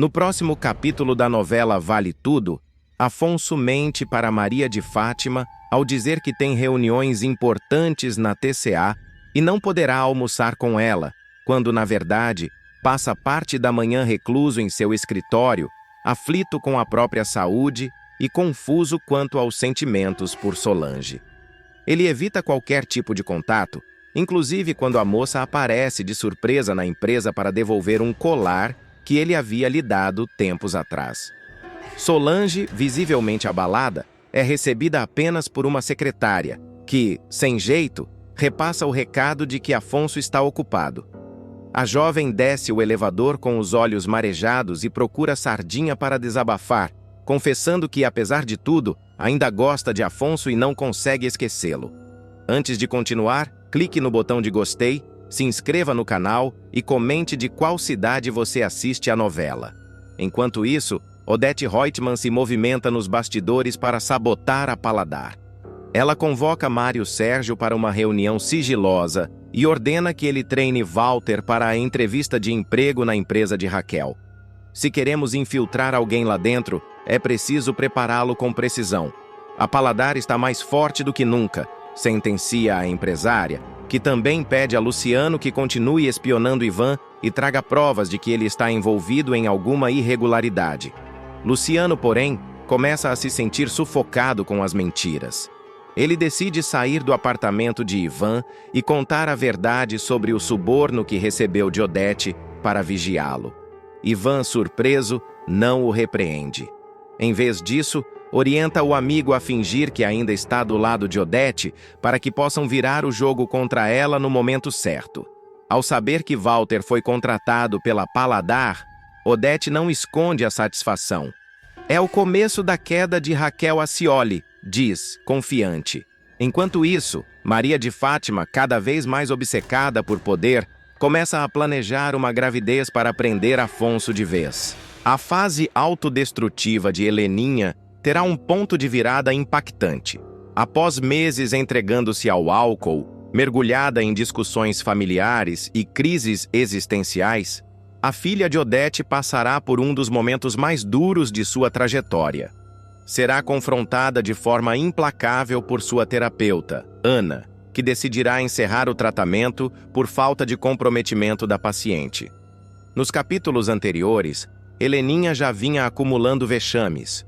No próximo capítulo da novela Vale Tudo, Afonso mente para Maria de Fátima ao dizer que tem reuniões importantes na TCA e não poderá almoçar com ela, quando, na verdade, passa parte da manhã recluso em seu escritório, aflito com a própria saúde e confuso quanto aos sentimentos por Solange. Ele evita qualquer tipo de contato, inclusive quando a moça aparece de surpresa na empresa para devolver um colar que ele havia lhe dado tempos atrás. Solange, visivelmente abalada, é recebida apenas por uma secretária, que, sem jeito, repassa o recado de que Afonso está ocupado. A jovem desce o elevador com os olhos marejados e procura Sardinha para desabafar, confessando que, apesar de tudo, ainda gosta de Afonso e não consegue esquecê-lo. Antes de continuar, clique no botão de gostei, se inscreva no canal e comente de qual cidade você assiste a novela. Enquanto isso, Odete Roitman se movimenta nos bastidores para sabotar a Paladar. Ela convoca Mário Sérgio para uma reunião sigilosa e ordena que ele treine Walter para a entrevista de emprego na empresa de Raquel. Se queremos infiltrar alguém lá dentro, é preciso prepará-lo com precisão. A Paladar está mais forte do que nunca, sentencia a empresária, que também pede a Luciano que continue espionando Ivan e traga provas de que ele está envolvido em alguma irregularidade. Luciano, porém, começa a se sentir sufocado com as mentiras. Ele decide sair do apartamento de Ivan e contar a verdade sobre o suborno que recebeu de Odete para vigiá-lo. Ivan, surpreso, não o repreende. Em vez disso, orienta o amigo a fingir que ainda está do lado de Odete para que possam virar o jogo contra ela no momento certo. Ao saber que Walter foi contratado pela Paladar, Odete não esconde a satisfação. É o começo da queda de Raquel Acioli, diz, confiante. Enquanto isso, Maria de Fátima, cada vez mais obcecada por poder, começa a planejar uma gravidez para prender Afonso de vez. A fase autodestrutiva de Heleninha terá um ponto de virada impactante. Após meses entregando-se ao álcool, mergulhada em discussões familiares e crises existenciais, a filha de Odete passará por um dos momentos mais duros de sua trajetória. Será confrontada de forma implacável por sua terapeuta, Ana, que decidirá encerrar o tratamento por falta de comprometimento da paciente. Nos capítulos anteriores, Heleninha já vinha acumulando vexames.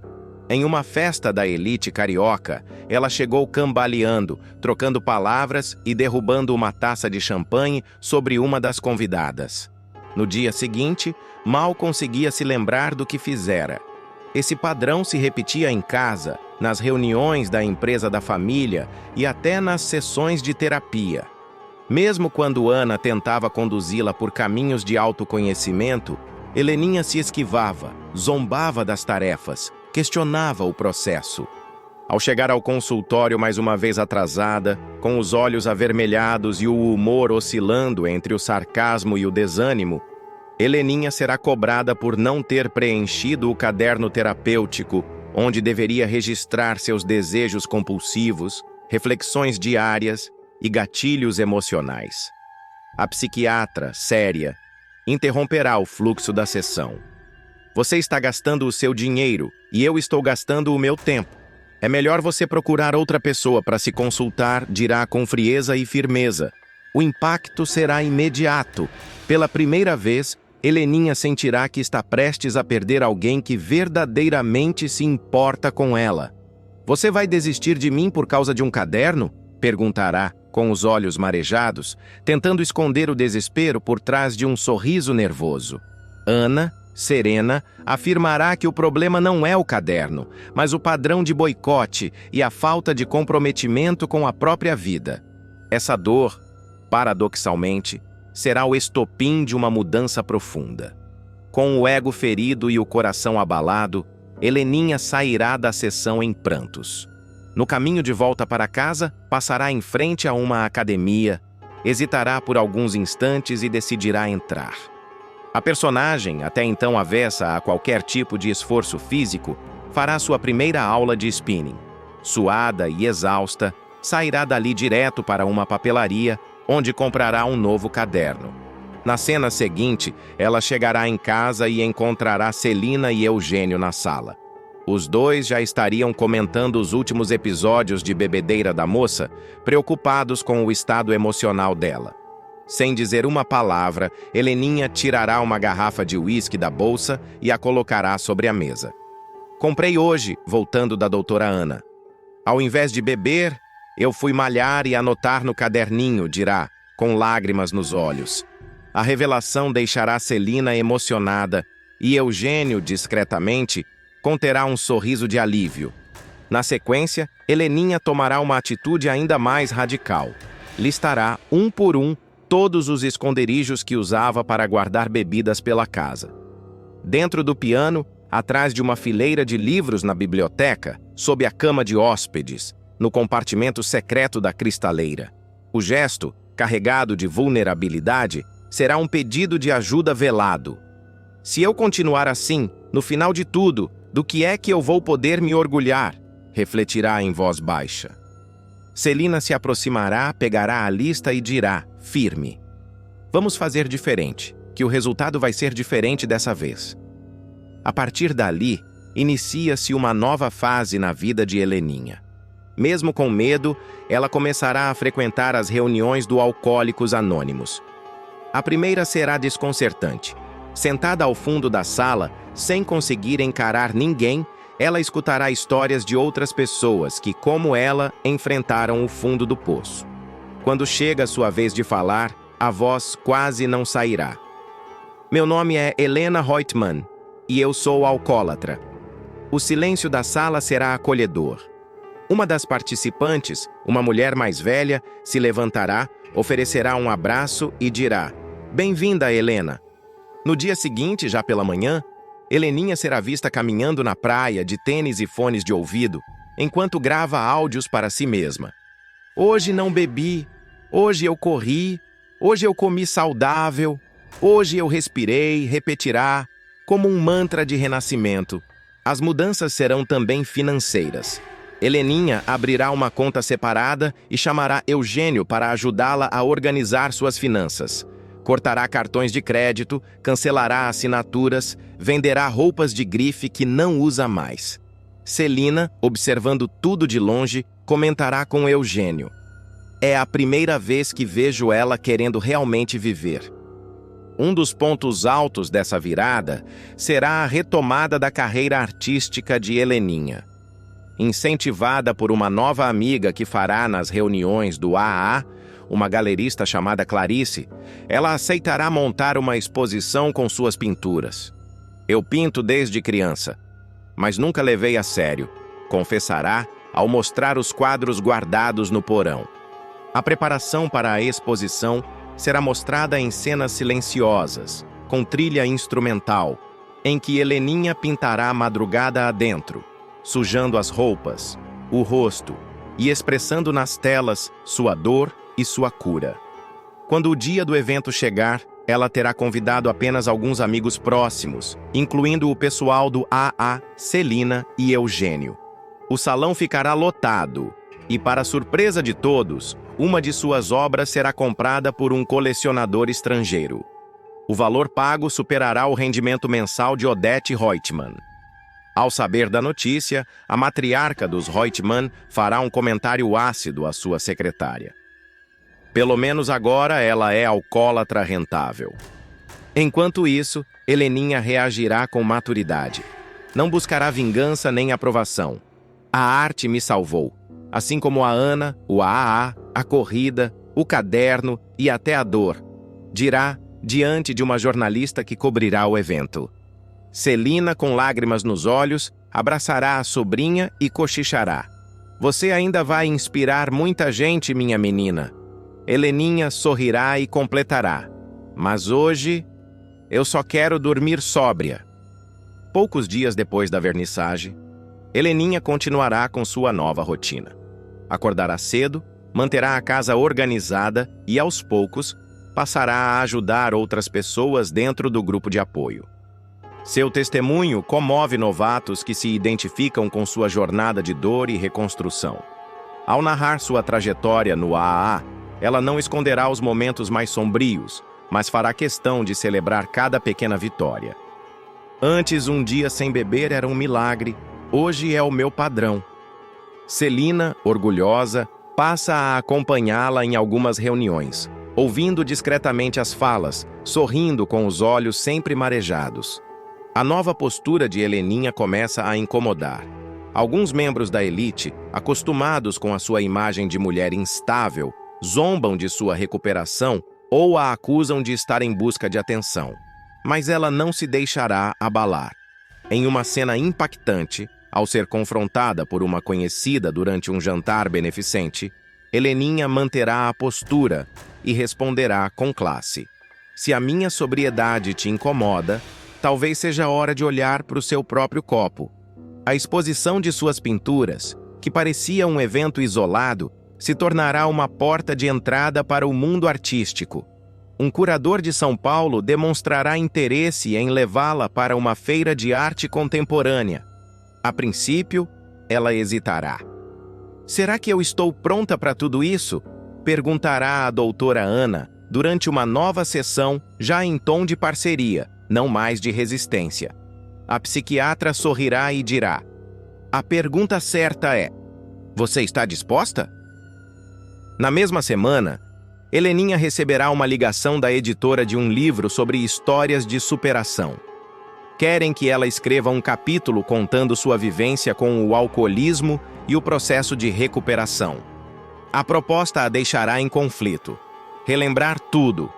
Em uma festa da elite carioca, ela chegou cambaleando, trocando palavras e derrubando uma taça de champanhe sobre uma das convidadas. No dia seguinte, mal conseguia se lembrar do que fizera. Esse padrão se repetia em casa, nas reuniões da empresa da família e até nas sessões de terapia. Mesmo quando Ana tentava conduzi-la por caminhos de autoconhecimento, Heleninha se esquivava, zombava das tarefas, questionava o processo. Ao chegar ao consultório mais uma vez atrasada, com os olhos avermelhados e o humor oscilando entre o sarcasmo e o desânimo, Heleninha será cobrada por não ter preenchido o caderno terapêutico, onde deveria registrar seus desejos compulsivos, reflexões diárias e gatilhos emocionais. A psiquiatra, séria, interromperá o fluxo da sessão. Você está gastando o seu dinheiro e eu estou gastando o meu tempo. É melhor você procurar outra pessoa para se consultar, dirá com frieza e firmeza. O impacto será imediato. Pela primeira vez, Heleninha sentirá que está prestes a perder alguém que verdadeiramente se importa com ela. Você vai desistir de mim por causa de um caderno? Perguntará, com os olhos marejados, tentando esconder o desespero por trás de um sorriso nervoso. Ana, serena, afirmará que o problema não é o caderno, mas o padrão de boicote e a falta de comprometimento com a própria vida. Essa dor, paradoxalmente, será o estopim de uma mudança profunda. Com o ego ferido e o coração abalado, Heleninha sairá da sessão em prantos. No caminho de volta para casa, passará em frente a uma academia, hesitará por alguns instantes e decidirá entrar. A personagem, até então avessa a qualquer tipo de esforço físico, fará sua primeira aula de spinning. Suada e exausta, sairá dali direto para uma papelaria, onde comprará um novo caderno. Na cena seguinte, ela chegará em casa e encontrará Celina e Eugênio na sala. Os dois já estariam comentando os últimos episódios de bebedeira da moça, preocupados com o estado emocional dela. Sem dizer uma palavra, Heleninha tirará uma garrafa de uísque da bolsa e a colocará sobre a mesa. Comprei hoje, voltando da doutora Ana. Ao invés de beber, eu fui malhar e anotar no caderninho, dirá, com lágrimas nos olhos. A revelação deixará Celina emocionada e Eugênio, discretamente, conterá um sorriso de alívio. Na sequência, Heleninha tomará uma atitude ainda mais radical. Listará, um por um, todos os esconderijos que usava para guardar bebidas pela casa. Dentro do piano, atrás de uma fileira de livros na biblioteca, sob a cama de hóspedes, no compartimento secreto da cristaleira. O gesto, carregado de vulnerabilidade, será um pedido de ajuda velado. Se eu continuar assim, no final de tudo, do que é que eu vou poder me orgulhar? Refletirá em voz baixa. Celina se aproximará, pegará a lista e dirá, firme: vamos fazer diferente, que o resultado vai ser diferente dessa vez. A partir dali, inicia-se uma nova fase na vida de Heleninha. Mesmo com medo, ela começará a frequentar as reuniões do Alcoólicos Anônimos. A primeira será desconcertante. Sentada ao fundo da sala, sem conseguir encarar ninguém, ela escutará histórias de outras pessoas que, como ela, enfrentaram o fundo do poço. Quando chega a sua vez de falar, a voz quase não sairá. Meu nome é Helena Reutemann e eu sou alcoólatra. O silêncio da sala será acolhedor. Uma das participantes, uma mulher mais velha, se levantará, oferecerá um abraço e dirá: bem-vinda, Helena. No dia seguinte, já pela manhã, Heleninha será vista caminhando na praia de tênis e fones de ouvido, enquanto grava áudios para si mesma. Hoje não bebi, hoje eu corri, hoje eu comi saudável, hoje eu respirei, repetirá, como um mantra de renascimento. As mudanças serão também financeiras. Heleninha abrirá uma conta separada e chamará Eugênio para ajudá-la a organizar suas finanças. Cortará cartões de crédito, cancelará assinaturas, venderá roupas de grife que não usa mais. Celina, observando tudo de longe, comentará com Eugênio: é a primeira vez que vejo ela querendo realmente viver. Um dos pontos altos dessa virada será a retomada da carreira artística de Heleninha. Incentivada por uma nova amiga que fará nas reuniões do AA, uma galerista chamada Clarice, ela aceitará montar uma exposição com suas pinturas. Eu pinto desde criança, mas nunca levei a sério, confessará ao mostrar os quadros guardados no porão. A preparação para a exposição será mostrada em cenas silenciosas, com trilha instrumental, em que Heleninha pintará a madrugada adentro, sujando as roupas, o rosto e expressando nas telas sua dor e sua cura. Quando o dia do evento chegar, ela terá convidado apenas alguns amigos próximos, incluindo o pessoal do AA, Celina e Eugênio. O salão ficará lotado e, para surpresa de todos, uma de suas obras será comprada por um colecionador estrangeiro. O valor pago superará o rendimento mensal de Odete Reutemann. Ao saber da notícia, a matriarca dos Reutemann fará um comentário ácido à sua secretária. Pelo menos agora ela é alcoólatra rentável. Enquanto isso, Heleninha reagirá com maturidade. Não buscará vingança nem aprovação. A arte me salvou, assim como a Ana, o AA, a corrida, o caderno e até a dor, dirá diante de uma jornalista que cobrirá o evento. Celina, com lágrimas nos olhos, abraçará a sobrinha e cochichará: você ainda vai inspirar muita gente, minha menina. Heleninha sorrirá e completará: mas hoje eu só quero dormir sóbria. Poucos dias depois da vernissagem, Heleninha continuará com sua nova rotina. Acordará cedo, manterá a casa organizada e, aos poucos, passará a ajudar outras pessoas dentro do grupo de apoio. Seu testemunho comove novatos que se identificam com sua jornada de dor e reconstrução. Ao narrar sua trajetória no AA, ela não esconderá os momentos mais sombrios, mas fará questão de celebrar cada pequena vitória. Antes, um dia sem beber era um milagre, hoje é o meu padrão. Celina, orgulhosa, passa a acompanhá-la em algumas reuniões, ouvindo discretamente as falas, sorrindo com os olhos sempre marejados. A nova postura de Heleninha começa a incomodar. Alguns membros da elite, acostumados com a sua imagem de mulher instável, zombam de sua recuperação ou a acusam de estar em busca de atenção. Mas ela não se deixará abalar. Em uma cena impactante, ao ser confrontada por uma conhecida durante um jantar beneficente, Heleninha manterá a postura e responderá com classe: "Se a minha sobriedade te incomoda, talvez seja hora de olhar para o seu próprio copo." A exposição de suas pinturas, que parecia um evento isolado, se tornará uma porta de entrada para o mundo artístico. Um curador de São Paulo demonstrará interesse em levá-la para uma feira de arte contemporânea. A princípio, ela hesitará. "Será que eu estou pronta para tudo isso?" perguntará a doutora Ana durante uma nova sessão, já em tom de parceria, não mais de resistência. A psiquiatra sorrirá e dirá: "A pergunta certa é: você está disposta?" Na mesma semana, Heleninha receberá uma ligação da editora de um livro sobre histórias de superação. Querem que ela escreva um capítulo contando sua vivência com o alcoolismo e o processo de recuperação. A proposta a deixará em conflito. Relembrar tudo,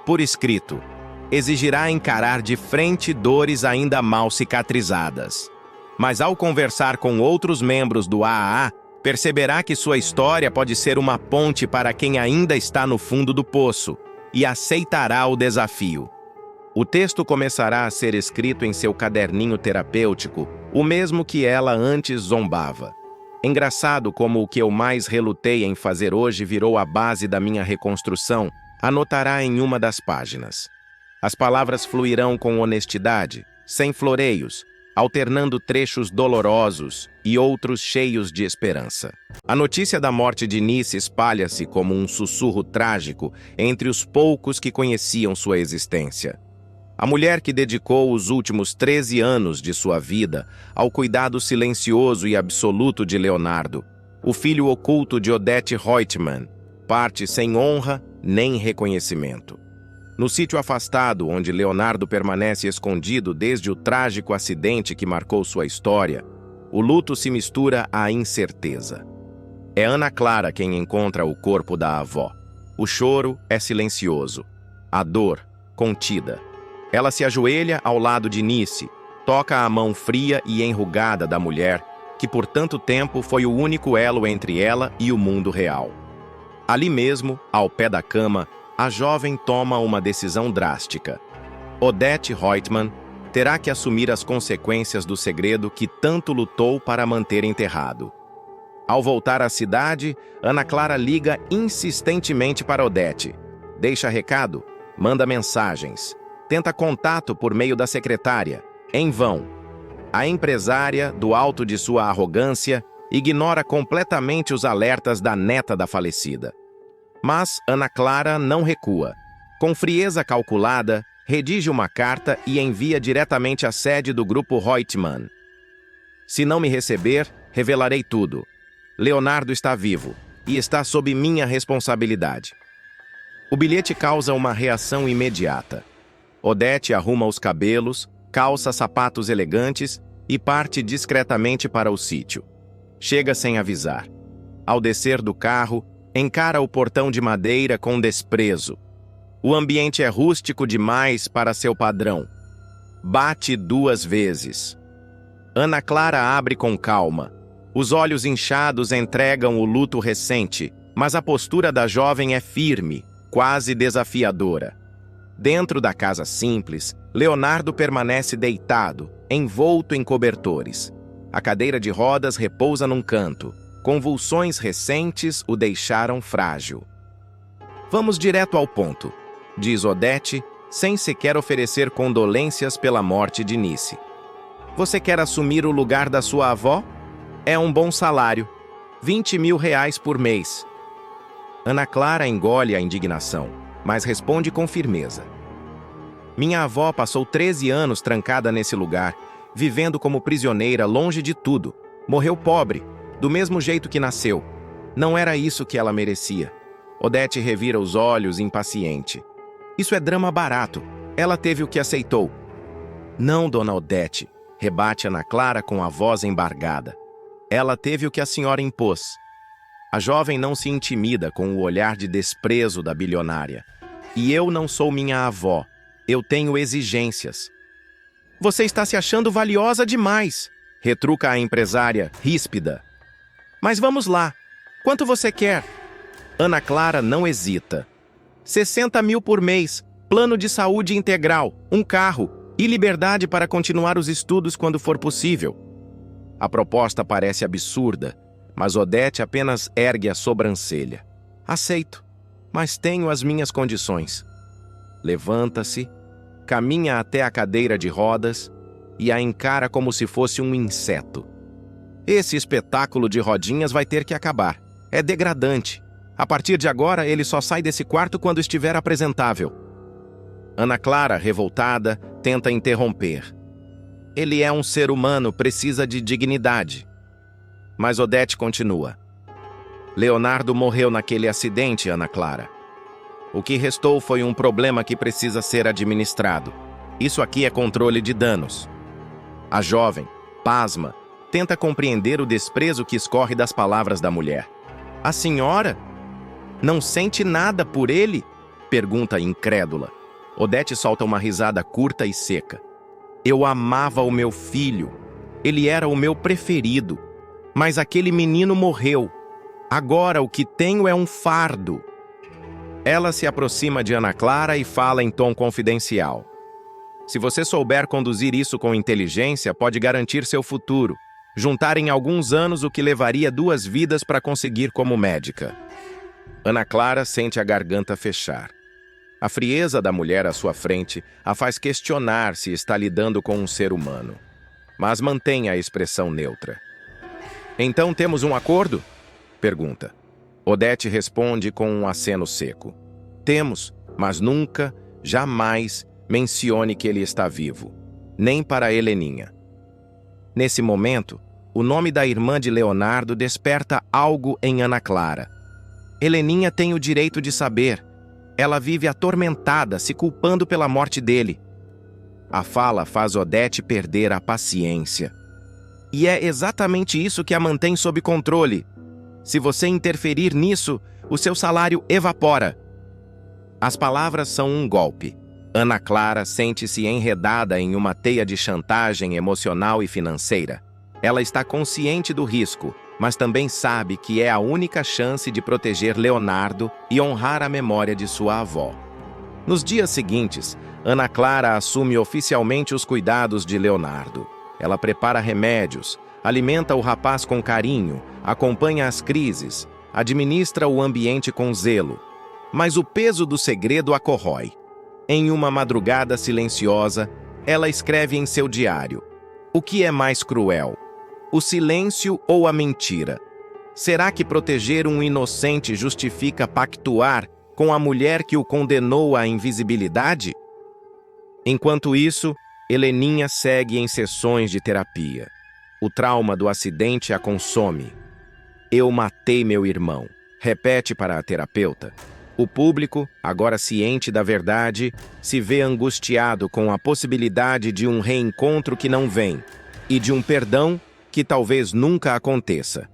por escrito, exigirá encarar de frente dores ainda mal cicatrizadas. Mas ao conversar com outros membros do AAA, perceberá que sua história pode ser uma ponte para quem ainda está no fundo do poço e aceitará o desafio. O texto começará a ser escrito em seu caderninho terapêutico, o mesmo que ela antes zombava. Engraçado como o que eu mais relutei em fazer hoje virou a base da minha reconstrução, anotará em uma das páginas. As palavras fluirão com honestidade, sem floreios, alternando trechos dolorosos e outros cheios de esperança. A notícia da morte de Nice espalha-se como um sussurro trágico entre os poucos que conheciam sua existência. A mulher que dedicou os últimos 13 anos de sua vida ao cuidado silencioso e absoluto de Leonardo, o filho oculto de Odete Reutemann, parte sem honra nem reconhecimento. No sítio afastado onde Leonardo permanece escondido desde o trágico acidente que marcou sua história, o luto se mistura à incerteza. É Ana Clara quem encontra o corpo da avó. O choro é silencioso, a dor contida. Ela se ajoelha ao lado de Nice, toca a mão fria e enrugada da mulher, que por tanto tempo foi o único elo entre ela e o mundo real. Ali mesmo, ao pé da cama, a jovem toma uma decisão drástica. Odete Reutemann terá que assumir as consequências do segredo que tanto lutou para manter enterrado. Ao voltar à cidade, Ana Clara liga insistentemente para Odete. Deixa recado, manda mensagens, tenta contato por meio da secretária. Em vão. A empresária, do alto de sua arrogância, ignora completamente os alertas da neta da falecida. Mas Ana Clara não recua. Com frieza calculada, redige uma carta e envia diretamente à sede do grupo Reutemann. "Se não me receber, revelarei tudo. Leonardo está vivo e está sob minha responsabilidade." O bilhete causa uma reação imediata. Odete arruma os cabelos, calça sapatos elegantes e parte discretamente para o sítio. Chega sem avisar. Ao descer do carro, encara o portão de madeira com desprezo. O ambiente é rústico demais para seu padrão. Bate 2 vezes. Ana Clara abre com calma. Os olhos inchados entregam o luto recente, mas a postura da jovem é firme, quase desafiadora. Dentro da casa simples, Leonardo permanece deitado, envolto em cobertores. A cadeira de rodas repousa num canto. Convulsões recentes o deixaram frágil. "Vamos direto ao ponto", diz Odete, sem sequer oferecer condolências pela morte de Nice. "Você quer assumir o lugar da sua avó? É um bom salário, R$ 20.000 por mês." Ana Clara engole a indignação. mas responde com firmeza. Minha avó passou 13 anos trancada nesse lugar, vivendo como prisioneira longe de tudo. Morreu pobre, do mesmo jeito que nasceu. Não era isso que ela merecia. Odete revira os olhos, impaciente. Isso é drama barato. Ela teve o que aceitou. Não, dona Odete, rebate Ana Clara com a voz embargada. Ela teve o que a senhora impôs. A jovem não se intimida com o olhar de desprezo da bilionária. E eu não sou minha avó. Eu tenho exigências. Você está se achando valiosa demais, retruca a empresária, ríspida. Mas vamos lá. Quanto você quer? Ana Clara não hesita. 60 mil por mês, plano de saúde integral, um carro e liberdade para continuar os estudos quando for possível. A proposta parece absurda, mas Odete apenas ergue a sobrancelha. Aceito, mas tenho as minhas condições. Levanta-se, caminha até a cadeira de rodas e a encara como se fosse um inseto. Esse espetáculo de rodinhas vai ter que acabar. É degradante. A partir de agora, ele só sai desse quarto quando estiver apresentável. Ana Clara, revoltada, tenta interromper. Ele é um ser humano, precisa de dignidade. Mas Odete continua. Leonardo morreu naquele acidente, Ana Clara. O que restou foi um problema que precisa ser administrado. Isso aqui é controle de danos. A jovem, pasma, tenta compreender o desprezo que escorre das palavras da mulher. A senhora não sente nada por ele? Pergunta incrédula. Odete solta uma risada curta e seca. Eu amava o meu filho. Ele era o meu preferido. Mas aquele menino morreu. Agora o que tenho é um fardo. Ela se aproxima de Ana Clara e fala em tom confidencial. Se você souber conduzir isso com inteligência, pode garantir seu futuro. Juntar em alguns anos o que levaria 2 vidas para conseguir como médica. Ana Clara sente a garganta fechar. A frieza da mulher à sua frente a faz questionar se está lidando com um ser humano. Mas mantém a expressão neutra. Então temos um acordo? Pergunta. Odete responde com um aceno seco. Temos, mas nunca, jamais, mencione que ele está vivo. Nem para Heleninha. Nesse momento, o nome da irmã de Leonardo desperta algo em Ana Clara. Heleninha tem o direito de saber. Ela vive atormentada, se culpando pela morte dele. A fala faz Odete perder a paciência. E é exatamente isso que a mantém sob controle. Se você interferir nisso, o seu salário evapora. As palavras são um golpe. Ana Clara sente-se enredada em uma teia de chantagem emocional e financeira. Ela está consciente do risco, mas também sabe que é a única chance de proteger Leonardo e honrar a memória de sua avó. Nos dias seguintes, Ana Clara assume oficialmente os cuidados de Leonardo. Ela prepara remédios, alimenta o rapaz com carinho, acompanha as crises, administra o ambiente com zelo. Mas o peso do segredo a corrói. Em uma madrugada silenciosa, ela escreve em seu diário: o que é mais cruel? O silêncio ou a mentira? Será que proteger um inocente justifica pactuar com a mulher que o condenou à invisibilidade? Enquanto isso, Heleninha segue em sessões de terapia. O trauma do acidente a consome. Eu matei meu irmão, repete para a terapeuta. O público, agora ciente da verdade, se vê angustiado com a possibilidade de um reencontro que não vem e de um perdão que talvez nunca aconteça.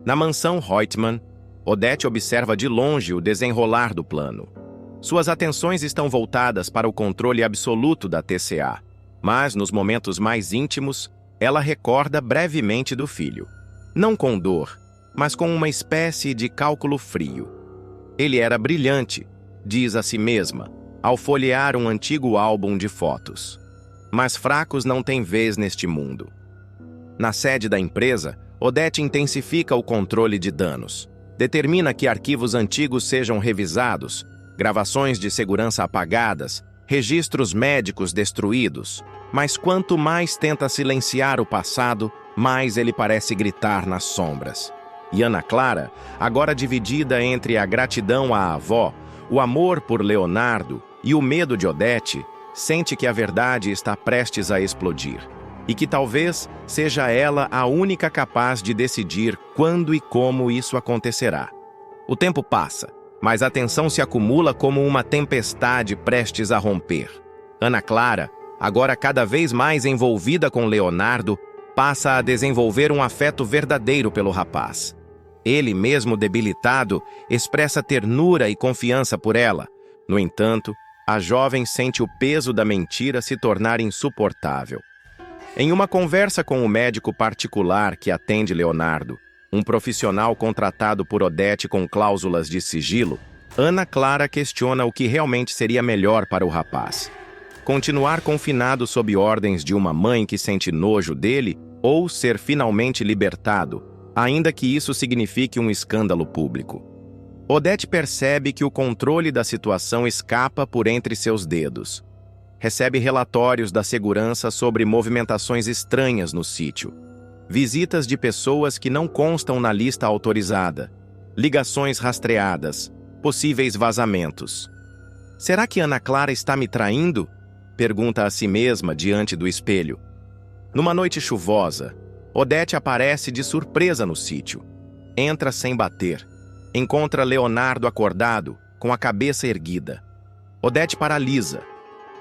Na mansão Reutemann, Odete observa de longe o desenrolar do plano. Suas atenções estão voltadas para o controle absoluto da TCA, mas nos momentos mais íntimos, ela recorda brevemente do filho. Não com dor, mas com uma espécie de cálculo frio. Ele era brilhante, diz a si mesma, ao folhear um antigo álbum de fotos. Mas fracos não têm vez neste mundo. Na sede da empresa, Odete intensifica o controle de danos. Determina que arquivos antigos sejam revisados, gravações de segurança apagadas, registros médicos destruídos. Mas quanto mais tenta silenciar o passado, mais ele parece gritar nas sombras. E Ana Clara, agora dividida entre a gratidão à avó, O amor por Leonardo e o medo de Odete sente que a verdade está prestes a explodir e que talvez seja ela a única capaz de decidir quando e como isso acontecerá. O tempo passa, mas a tensão se acumula como uma tempestade prestes a romper. Ana Clara, agora cada vez mais envolvida com Leonardo, passa a desenvolver um afeto verdadeiro pelo rapaz. Ele, mesmo debilitado, expressa ternura e confiança por ela. No entanto, a jovem sente o peso da mentira se tornar insuportável. Em uma conversa com o médico particular que atende Leonardo, um profissional contratado por Odete com cláusulas de sigilo, Ana Clara questiona o que realmente seria melhor para o rapaz. Continuar confinado sob ordens de uma mãe que sente nojo dele ou ser finalmente libertado, ainda que isso signifique um escândalo público. Odete percebe que o controle da situação escapa por entre seus dedos. Recebe relatórios da segurança sobre movimentações estranhas no sítio, visitas de pessoas que não constam na lista autorizada, ligações rastreadas, possíveis vazamentos. Será que Ana Clara está me traindo? Pergunta a si mesma diante do espelho. Numa noite chuvosa, Odete aparece de surpresa no sítio. Entra sem bater. Encontra Leonardo acordado, com a cabeça erguida. Odete paralisa.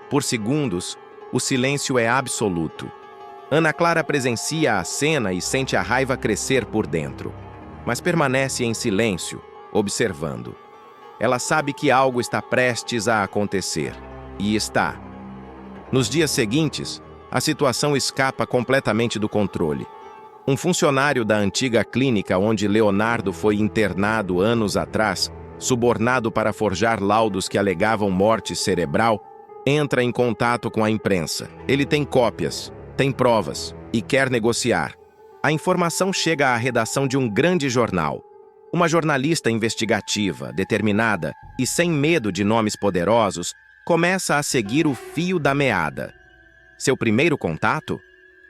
Por segundos, o silêncio é absoluto. Ana Clara presencia a cena e sente a raiva crescer por dentro, mas permanece em silêncio, observando. Ela sabe que algo está prestes a acontecer, e está. Nos dias seguintes, a situação escapa completamente do controle. Um funcionário da antiga clínica onde Leonardo foi internado anos atrás, subornado para forjar laudos que alegavam morte cerebral, entra em contato com a imprensa. Ele tem cópias, tem provas e quer negociar. A informação chega à redação de um grande jornal. Uma jornalista investigativa, determinada e sem medo de nomes poderosos, começa a seguir o fio da meada. Seu primeiro contato?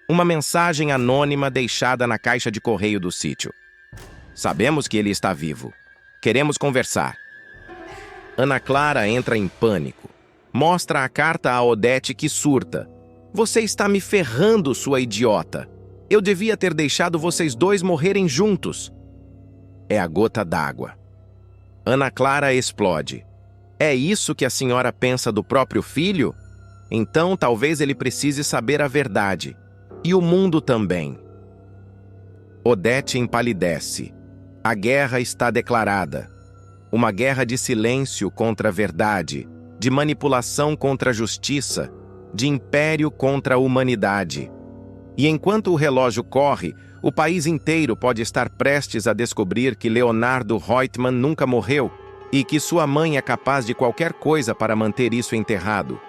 Uma mensagem anônima deixada na caixa de correio do sítio. Sabemos que ele está vivo. Queremos conversar. Ana Clara entra em pânico. Mostra a carta a Odete que surta. Você está me ferrando, sua idiota. Eu devia ter deixado vocês dois morrerem juntos. É a gota d'água. Ana Clara explode. É isso que a senhora pensa do próprio filho? Então talvez ele precise saber a verdade. E o mundo também. Odete empalidece. A guerra está declarada. Uma guerra de silêncio contra a verdade, de manipulação contra a justiça, de império contra a humanidade. E enquanto o relógio corre, o país inteiro pode estar prestes a descobrir que Leonardo Reutemann nunca morreu e que sua mãe é capaz de qualquer coisa para manter isso enterrado.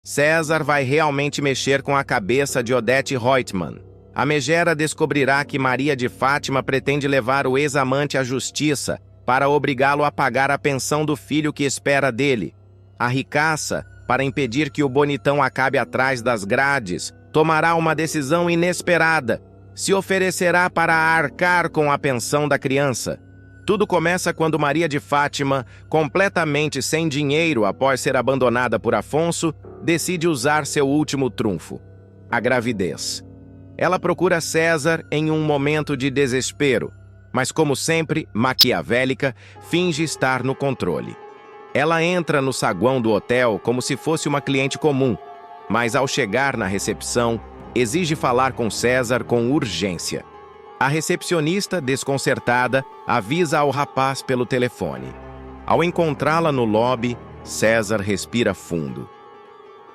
César vai realmente mexer com a cabeça de Odete Reutemann. A megera descobrirá que Maria de Fátima pretende levar o ex-amante à justiça para obrigá-lo a pagar a pensão do filho que espera dele. A ricaça, para impedir que o bonitão acabe atrás das grades, tomará uma decisão inesperada. Se oferecerá para arcar com a pensão da criança. Tudo começa quando Maria de Fátima, completamente sem dinheiro após ser abandonada por Afonso, decide usar seu último trunfo, a gravidez. Ela procura César em um momento de desespero, mas como sempre, maquiavélica, finge estar no controle. Ela entra no saguão do hotel como se fosse uma cliente comum, mas ao chegar na recepção, exige falar com César com urgência. A recepcionista, desconcertada, avisa ao rapaz pelo telefone. Ao encontrá-la no lobby, César respira fundo.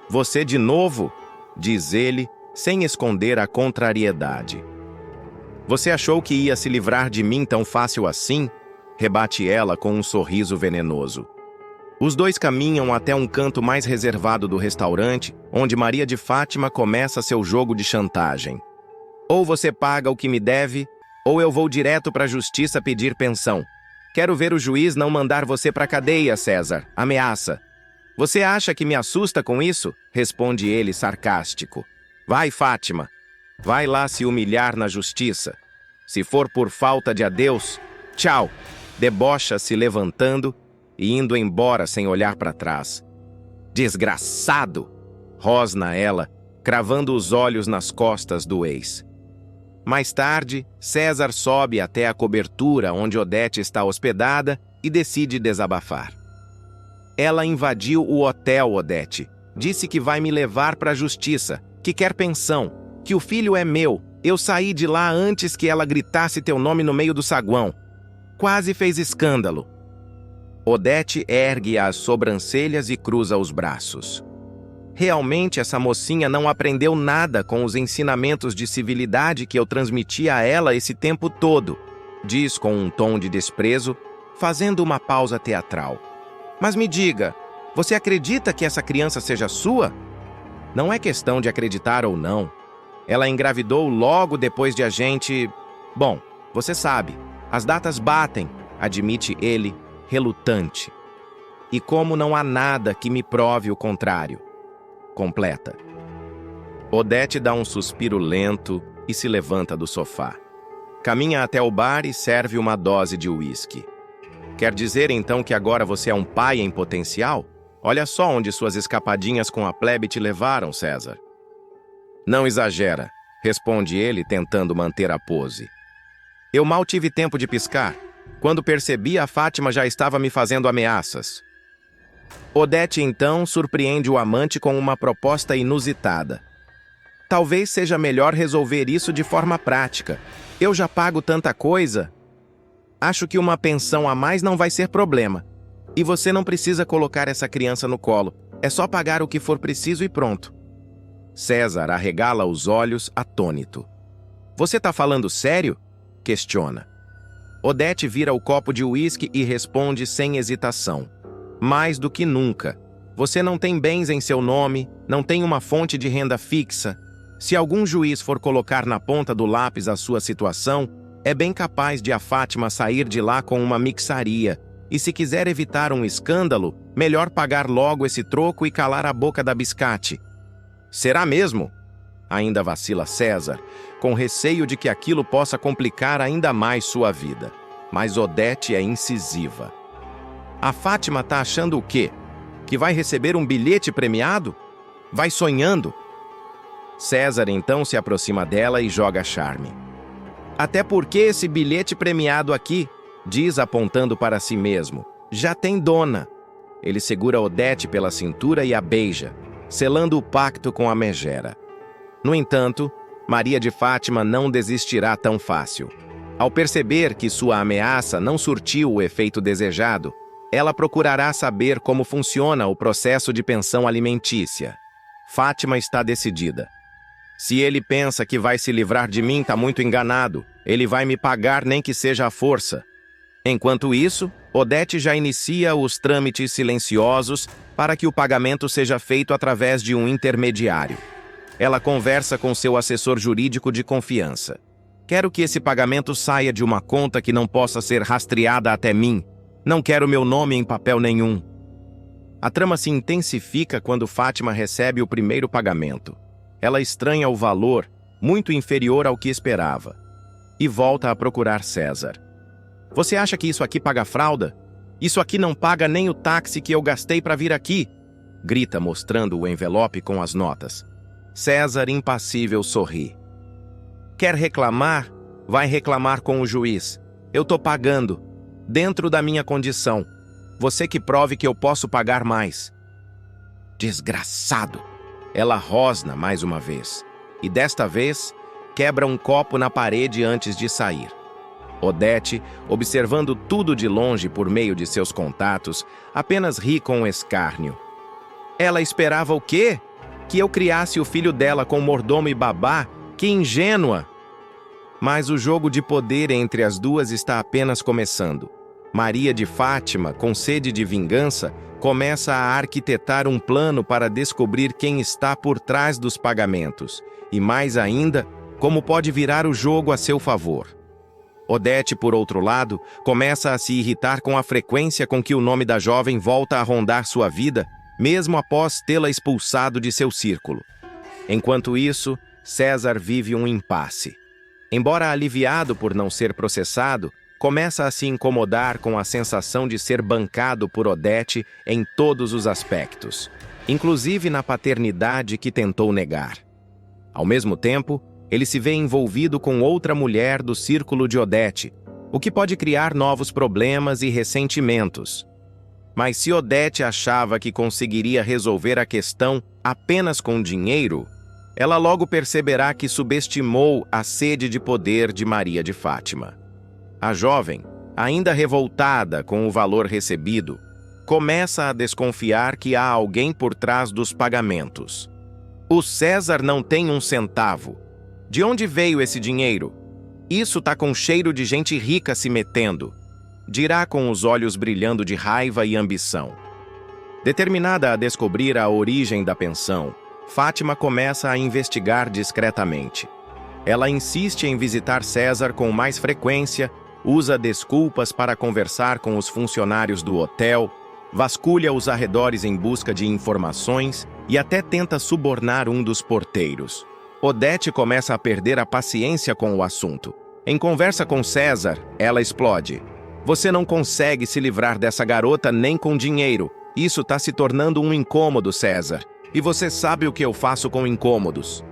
Você de novo? Diz ele, sem esconder a contrariedade. Você achou que ia se livrar de mim tão fácil assim? Rebate ela com um sorriso venenoso. Os dois caminham até um canto mais reservado do restaurante, onde Maria de Fátima começa seu jogo de chantagem. Ou você paga o que me deve, ou eu vou direto para a justiça pedir pensão. Quero ver o juiz não mandar você para a cadeia, César. Ameaça. Você acha que me assusta com isso? Responde ele sarcástico. Vai, Fátima. Vai lá se humilhar na justiça. Se for por falta de adeus, tchau. Debocha se levantando e indo embora sem olhar para trás. Desgraçado! Rosna ela, cravando os olhos nas costas do ex. Mais tarde, César sobe até a cobertura onde Odete está hospedada e decide desabafar. Ela invadiu o hotel, Odete. Disse que vai me levar para a justiça, que quer pensão, que o filho é meu. Eu saí de lá antes que ela gritasse teu nome no meio do saguão. Quase fez escândalo. Odete ergue as sobrancelhas e cruza os braços. Realmente essa mocinha não aprendeu nada com os ensinamentos de civilidade que eu transmiti a ela esse tempo todo, diz com um tom de desprezo, fazendo uma pausa teatral. Mas me diga, você acredita que essa criança seja sua? Não é questão de acreditar ou não. Ela engravidou logo depois de a gente... Bom, você sabe, as datas batem, admite ele, relutante. E como não há nada que me prove o contrário. Completa. Odete dá um suspiro lento e se levanta do sofá. Caminha até o bar e serve uma dose de uísque. Quer dizer então que agora você é um pai em potencial? Olha só onde suas escapadinhas com a plebe te levaram, César. Não exagera, responde ele tentando manter a pose. Eu mal tive tempo de piscar. Quando percebi, a Fátima já estava me fazendo ameaças. Odete então surpreende o amante com uma proposta inusitada. Talvez seja melhor resolver isso de forma prática. Eu já pago tanta coisa. Acho que uma pensão a mais não vai ser problema. E você não precisa colocar essa criança no colo. É só pagar o que for preciso e pronto. César arregala os olhos, atônito. Você tá falando sério? Questiona. Odete vira o copo de uísque e responde sem hesitação. Mais do que nunca. Você não tem bens em seu nome, não tem uma fonte de renda fixa. Se algum juiz for colocar na ponta do lápis a sua situação, é bem capaz de a Fátima sair de lá com uma mixaria. E se quiser evitar um escândalo, melhor pagar logo esse troco e calar a boca da biscate. Será mesmo? Ainda vacila César, com receio de que aquilo possa complicar ainda mais sua vida. Mas Odete é incisiva. A Fátima tá achando o quê? Que vai receber um bilhete premiado? Vai sonhando. César então se aproxima dela e joga charme. Até porque esse bilhete premiado aqui, diz apontando para si mesmo, já tem dona. Ele segura Odete pela cintura e a beija, selando o pacto com a megera. No entanto, Maria de Fátima não desistirá tão fácil. Ao perceber que sua ameaça não surtiu o efeito desejado, ela procurará saber como funciona o processo de pensão alimentícia. Fátima está decidida. Se ele pensa que vai se livrar de mim, tá muito enganado. Ele vai me pagar nem que seja à força. Enquanto isso, Odete já inicia os trâmites silenciosos para que o pagamento seja feito através de um intermediário. Ela conversa com seu assessor jurídico de confiança. Quero que esse pagamento saia de uma conta que não possa ser rastreada até mim. Não quero meu nome em papel nenhum. A trama se intensifica quando Fátima recebe o primeiro pagamento. Ela estranha o valor, muito inferior ao que esperava, e volta a procurar César. Você acha que isso aqui paga fralda? Isso aqui não paga nem o táxi que eu gastei para vir aqui, grita mostrando o envelope com as notas. César, impassível, sorri. Quer reclamar? Vai reclamar com o juiz. Eu tô pagando, dentro da minha condição. Você que prove que eu posso pagar mais. Desgraçado! Ela rosna mais uma vez, e desta vez quebra um copo na parede antes de sair. Odete, observando tudo de longe por meio de seus contatos, apenas ri com escárnio. Ela esperava o quê? Que eu criasse o filho dela com mordomo e babá? Que ingênua! Mas o jogo de poder entre as duas está apenas começando. Maria de Fátima, com sede de vingança, começa a arquitetar um plano para descobrir quem está por trás dos pagamentos, e mais ainda, como pode virar o jogo a seu favor. Odete, por outro lado, começa a se irritar com a frequência com que o nome da jovem volta a rondar sua vida, mesmo após tê-la expulsado de seu círculo. Enquanto isso, César vive um impasse. Embora aliviado por não ser processado, começa a se incomodar com a sensação de ser bancado por Odete em todos os aspectos, inclusive na paternidade que tentou negar. Ao mesmo tempo, ele se vê envolvido com outra mulher do círculo de Odete, o que pode criar novos problemas e ressentimentos. Mas se Odete achava que conseguiria resolver a questão apenas com dinheiro, ela logo perceberá que subestimou a sede de poder de Maria de Fátima. A jovem, ainda revoltada com o valor recebido, começa a desconfiar que há alguém por trás dos pagamentos. O César não tem um centavo. De onde veio esse dinheiro? Isso tá com cheiro de gente rica se metendo, dirá com os olhos brilhando de raiva e ambição. Determinada a descobrir a origem da pensão, Fátima começa a investigar discretamente. Ela insiste em visitar César com mais frequência, usa desculpas para conversar com os funcionários do hotel, vasculha os arredores em busca de informações e até tenta subornar um dos porteiros. Odete começa a perder a paciência com o assunto. Em conversa com César, ela explode. Você não consegue se livrar dessa garota nem com dinheiro. Isso está se tornando um incômodo, César. E você sabe o que eu faço com incômodos.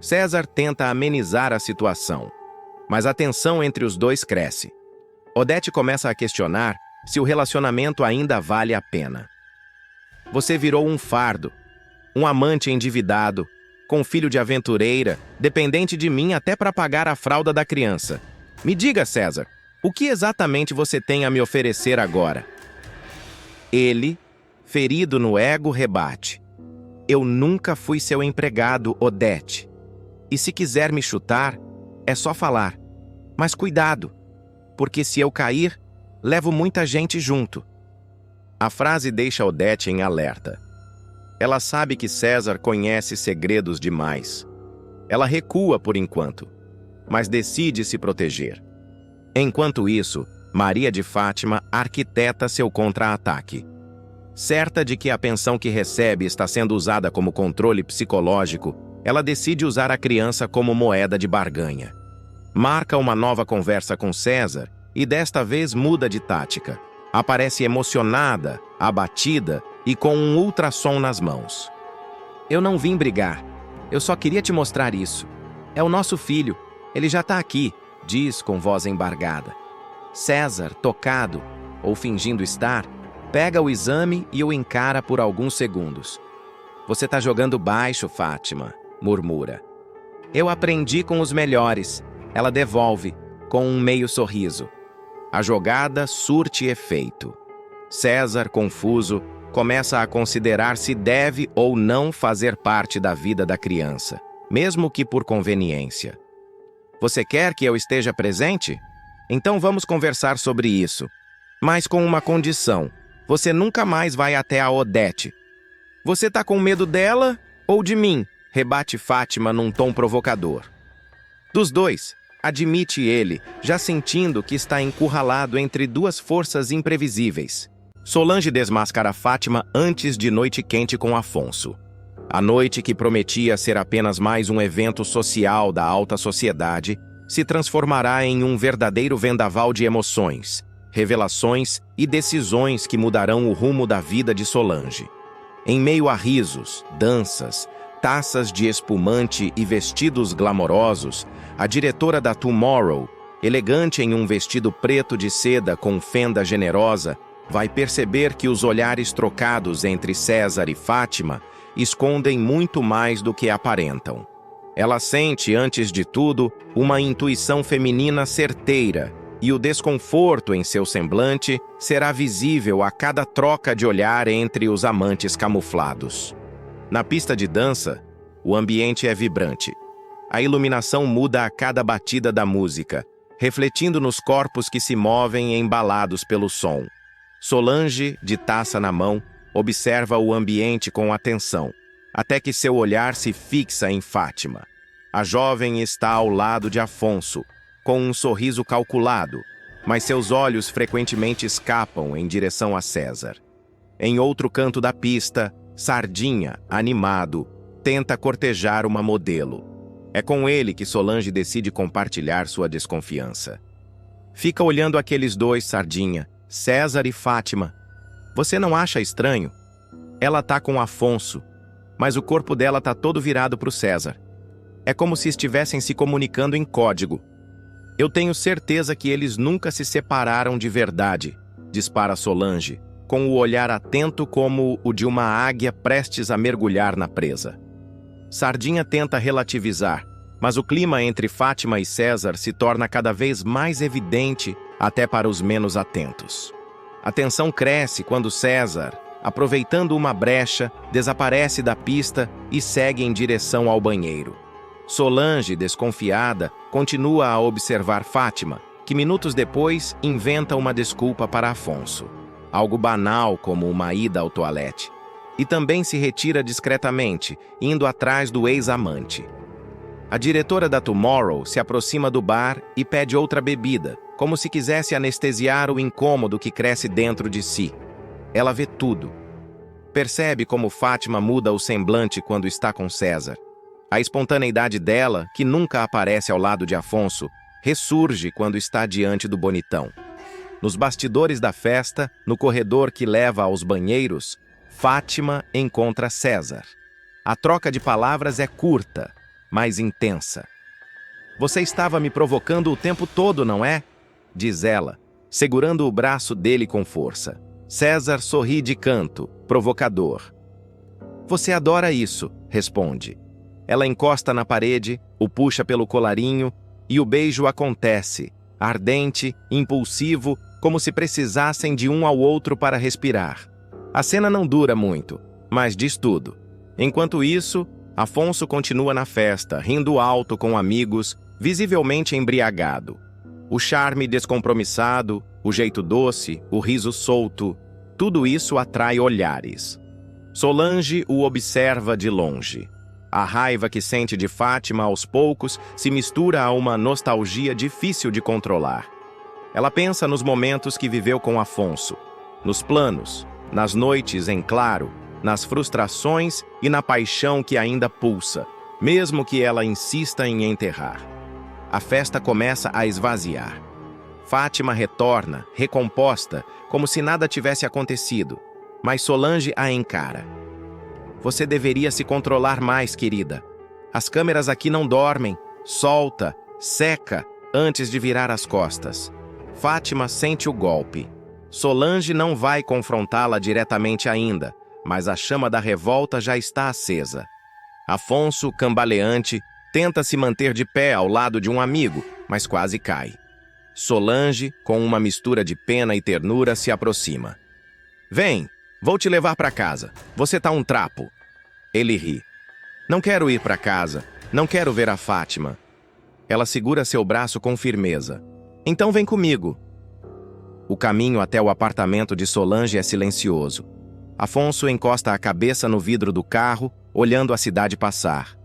César tenta amenizar a situação, mas a tensão entre os dois cresce. Odete começa a questionar se o relacionamento ainda vale a pena. Você virou um fardo, um amante endividado, com filho de aventureira, dependente de mim até para pagar a fralda da criança. Me diga, César, o que exatamente você tem a me oferecer agora? Ele, ferido no ego, rebate. Eu nunca fui seu empregado, Odete. E se quiser me chutar, é só falar. Mas cuidado, porque se eu cair, levo muita gente junto. A frase deixa Odete em alerta. Ela sabe que César conhece segredos demais. Ela recua por enquanto, mas decide se proteger. Enquanto isso, Maria de Fátima arquiteta seu contra-ataque. Certa de que a pensão que recebe está sendo usada como controle psicológico, ela decide usar a criança como moeda de barganha. Marca uma nova conversa com César e desta vez muda de tática. Aparece emocionada, abatida e com um ultrassom nas mãos. Eu não vim brigar. Eu só queria te mostrar isso. É o nosso filho. Ele já está aqui, diz com voz embargada. César, tocado, ou fingindo estar, pega o exame e o encara por alguns segundos. Você está jogando baixo, Fátima, murmura. Eu aprendi com os melhores. Ela devolve, com um meio sorriso. A jogada surte efeito. César, confuso, começa a considerar se deve ou não fazer parte da vida da criança, mesmo que por conveniência. Você quer que eu esteja presente? Então vamos conversar sobre isso. Mas com uma condição. Você nunca mais vai até a Odete. Você tá com medo dela ou de mim? Rebate Fátima num tom provocador. Dos dois, admite ele, já sentindo que está encurralado entre duas forças imprevisíveis. Solange desmascara Fátima antes de Noite Quente com Afonso. A noite que prometia ser apenas mais um evento social da alta sociedade se transformará em um verdadeiro vendaval de emoções, revelações e decisões que mudarão o rumo da vida de Solange. Em meio a risos, danças, taças de espumante e vestidos glamorosos, a diretora da Tomorrow, elegante em um vestido preto de seda com fenda generosa, vai perceber que os olhares trocados entre César e Fátima escondem muito mais do que aparentam. Ela sente, antes de tudo, uma intuição feminina certeira, e o desconforto em seu semblante será visível a cada troca de olhar entre os amantes camuflados. Na pista de dança, o ambiente é vibrante. A iluminação muda a cada batida da música, refletindo nos corpos que se movem embalados pelo som. Solange, de taça na mão, observa o ambiente com atenção, até que seu olhar se fixa em Fátima. A jovem está ao lado de Afonso, com um sorriso calculado, mas seus olhos frequentemente escapam em direção a César. Em outro canto da pista, Sardinha, animado, tenta cortejar uma modelo. É com ele que Solange decide compartilhar sua desconfiança. Fica olhando aqueles dois, Sardinha, César e Fátima. Você não acha estranho? Ela tá com Afonso, mas o corpo dela tá todo virado pro César. É como se estivessem se comunicando em código. Eu tenho certeza que eles nunca se separaram de verdade, dispara Solange, com o olhar atento como o de uma águia prestes a mergulhar na presa. Sardinha tenta relativizar, mas o clima entre Fátima e César se torna cada vez mais evidente até para os menos atentos. A tensão cresce quando César, aproveitando uma brecha, desaparece da pista e segue em direção ao banheiro. Solange, desconfiada, continua a observar Fátima, que minutos depois inventa uma desculpa para Afonso. Algo banal como uma ida ao toalete. E também se retira discretamente, indo atrás do ex-amante. A diretora da Tomorrow se aproxima do bar e pede outra bebida, como se quisesse anestesiar o incômodo que cresce dentro de si. Ela vê tudo. Percebe como Fátima muda o semblante quando está com César. A espontaneidade dela, que nunca aparece ao lado de Afonso, ressurge quando está diante do bonitão. Nos bastidores da festa, no corredor que leva aos banheiros, Fátima encontra César. A troca de palavras é curta, mas intensa. Você estava me provocando o tempo todo, não é? Diz ela, segurando o braço dele com força. César sorri de canto, provocador. Você adora isso, responde. Ela encosta na parede, o puxa pelo colarinho e o beijo acontece, ardente, impulsivo, como se precisassem de um ao outro para respirar. A cena não dura muito, mas diz tudo. Enquanto isso, Afonso continua na festa, rindo alto com amigos, visivelmente embriagado. O charme descompromissado, o jeito doce, o riso solto, tudo isso atrai olhares. Solange o observa de longe. A raiva que sente de Fátima aos poucos se mistura a uma nostalgia difícil de controlar. Ela pensa nos momentos que viveu com Afonso, nos planos, nas noites em claro, nas frustrações e na paixão que ainda pulsa, mesmo que ela insista em enterrar. A festa começa a esvaziar. Fátima retorna, recomposta, como se nada tivesse acontecido, mas Solange a encara. Você deveria se controlar mais, querida. As câmeras aqui não dormem. Solta, seca, antes de virar as costas. Fátima sente o golpe. Solange não vai confrontá-la diretamente ainda, mas a chama da revolta já está acesa. Afonso, cambaleante, tenta se manter de pé ao lado de um amigo, mas quase cai. Solange, com uma mistura de pena e ternura, se aproxima. Vem, vou te levar para casa. Você tá um trapo. Ele ri. Não quero ir para casa. Não quero ver a Fátima. Ela segura seu braço com firmeza. Então vem comigo. O caminho até o apartamento de Solange é silencioso. Afonso encosta a cabeça no vidro do carro, olhando a cidade passar.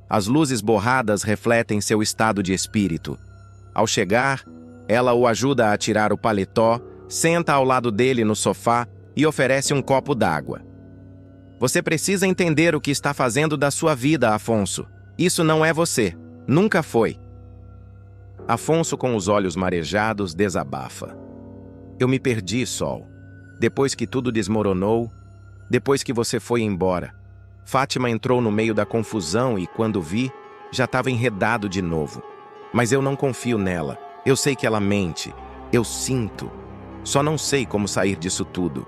As luzes borradas refletem seu estado de espírito. Ao chegar, ela o ajuda a tirar o paletó, senta ao lado dele no sofá e oferece um copo d'água. Você precisa entender o que está fazendo da sua vida, Afonso. Isso não é você. Nunca foi. Afonso, com os olhos marejados, desabafa. Eu me perdi, Sol. Depois que tudo desmoronou, depois que você foi embora. Fátima entrou no meio da confusão e, quando vi, já estava enredado de novo. Mas eu não confio nela. Eu sei que ela mente. Eu sinto. Só não sei como sair disso tudo.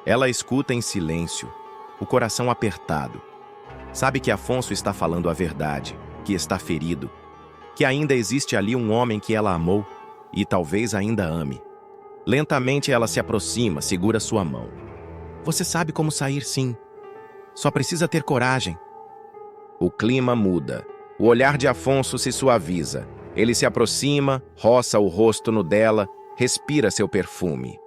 Ela escuta em silêncio, o coração apertado. Sabe que Afonso está falando a verdade, que está ferido, que ainda existe ali um homem que ela amou e talvez ainda ame. Lentamente ela se aproxima, segura sua mão. Você sabe como sair, sim. Só precisa ter coragem. O clima muda. O olhar de Afonso se suaviza. Ele se aproxima, roça o rosto no dela, respira seu perfume.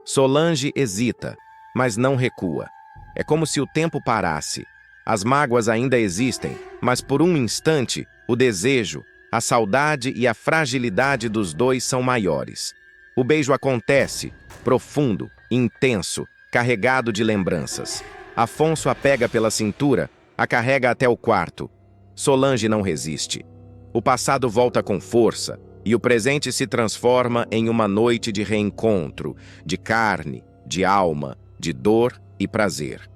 Solange hesita, mas não recua. É como se o tempo parasse. As mágoas ainda existem, mas por um instante, o desejo, a saudade e a fragilidade dos dois são maiores. O beijo acontece, profundo, intenso, carregado de lembranças. Afonso a pega pela cintura, a carrega até o quarto. Solange não resiste. O passado volta com força, E o presente se transforma em uma noite de reencontro, de carne, de alma, de dor e prazer.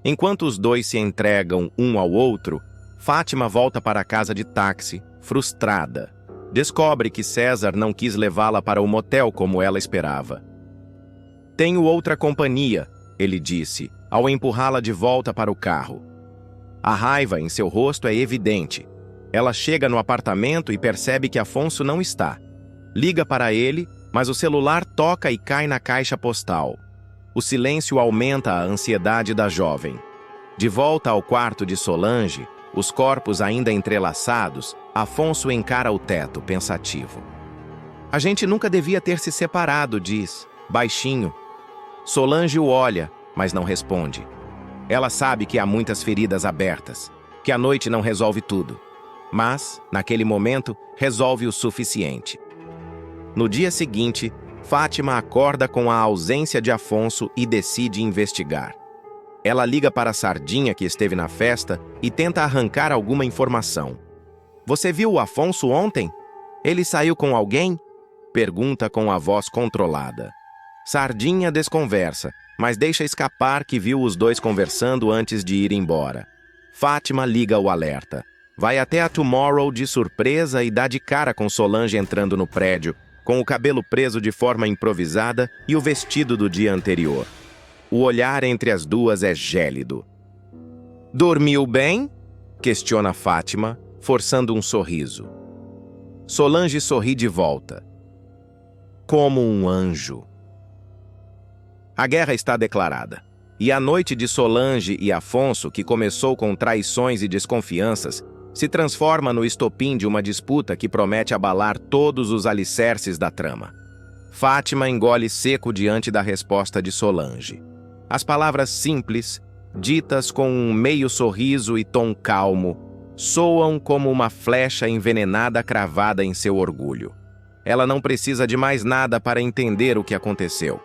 Enquanto os dois se entregam um ao outro, Fátima volta para casa de táxi, frustrada. Descobre que César não quis levá-la para o motel como ela esperava. "Tenho outra companhia", ele disse, ao empurrá-la de volta para o carro. A raiva em seu rosto é evidente. Ela chega no apartamento e percebe que Afonso não está. Liga para ele, mas o celular toca e cai na caixa postal. O silêncio aumenta a ansiedade da jovem. De volta ao quarto de Solange, os corpos ainda entrelaçados, Afonso encara o teto, pensativo. "A gente nunca devia ter se separado", diz, baixinho. Solange o olha, mas não responde. Ela sabe que há muitas feridas abertas, que a noite não resolve tudo. Mas, naquele momento, resolve o suficiente. No dia seguinte, Fátima acorda com a ausência de Afonso e decide investigar. Ela liga para a Sardinha que esteve na festa e tenta arrancar alguma informação. "Você viu o Afonso ontem? Ele saiu com alguém?" pergunta com a voz controlada. Sardinha desconversa, mas deixa escapar que viu os dois conversando antes de ir embora. Fátima liga o alerta. Vai até a Tomorrow de surpresa e dá de cara com Solange entrando no prédio, com o cabelo preso de forma improvisada e o vestido do dia anterior. O olhar entre as duas é gélido. "Dormiu bem?" questiona Fátima, forçando um sorriso. Solange sorri de volta. "Como um anjo." A guerra está declarada. E a noite de Solange e Afonso, que começou com traições e desconfianças, se transforma no estopim de uma disputa que promete abalar todos os alicerces da trama. Fátima engole seco diante da resposta de Solange. As palavras simples, ditas com um meio sorriso e tom calmo, soam como uma flecha envenenada cravada em seu orgulho. Ela não precisa de mais nada para entender o que aconteceu.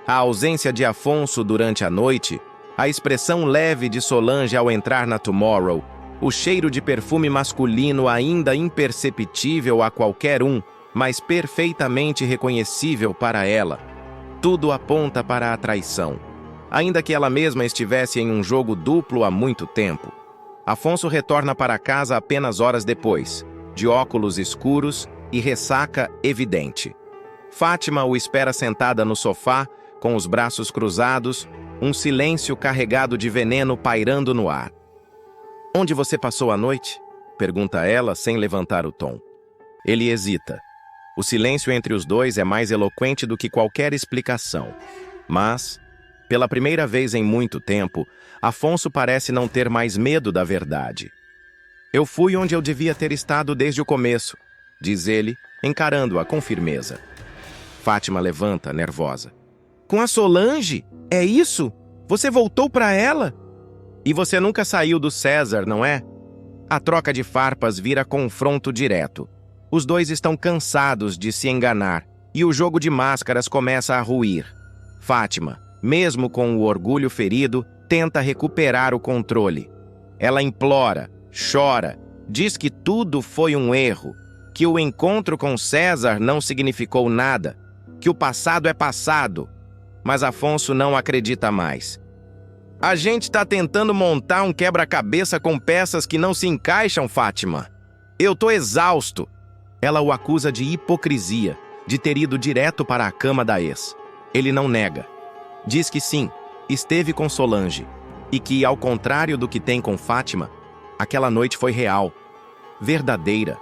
A ausência de Afonso durante a noite, a expressão leve de Solange ao entrar na Tomorrow, o cheiro de perfume masculino ainda imperceptível a qualquer um, mas perfeitamente reconhecível para ela. Tudo aponta para a traição. Ainda que ela mesma estivesse em um jogo duplo há muito tempo. Afonso retorna para casa apenas horas depois, de óculos escuros e ressaca evidente. Fátima o espera sentada no sofá, com os braços cruzados, um silêncio carregado de veneno pairando no ar. "Onde você passou a noite?" pergunta ela, sem levantar o tom. Ele hesita. O silêncio entre os dois é mais eloquente do que qualquer explicação. Mas, pela primeira vez em muito tempo, Afonso parece não ter mais medo da verdade. "Eu fui onde eu devia ter estado desde o começo", diz ele, encarando-a com firmeza. Fátima levanta, nervosa. "Com a Solange? É isso? Você voltou para ela? E você nunca saiu do César, não é?" A troca de farpas vira confronto direto. Os dois estão cansados de se enganar e o jogo de máscaras começa a ruir. Fátima, mesmo com o orgulho ferido, tenta recuperar o controle. Ela implora, chora, diz que tudo foi um erro, que o encontro com César não significou nada, que o passado é passado. Mas Afonso não acredita mais. "A gente está tentando montar um quebra-cabeça com peças que não se encaixam, Fátima. Eu tô exausto." Ela o acusa de hipocrisia, de ter ido direto para a cama da ex. Ele não nega. Diz que sim, esteve com Solange, e que, ao contrário do que tem com Fátima, aquela noite foi real, verdadeira.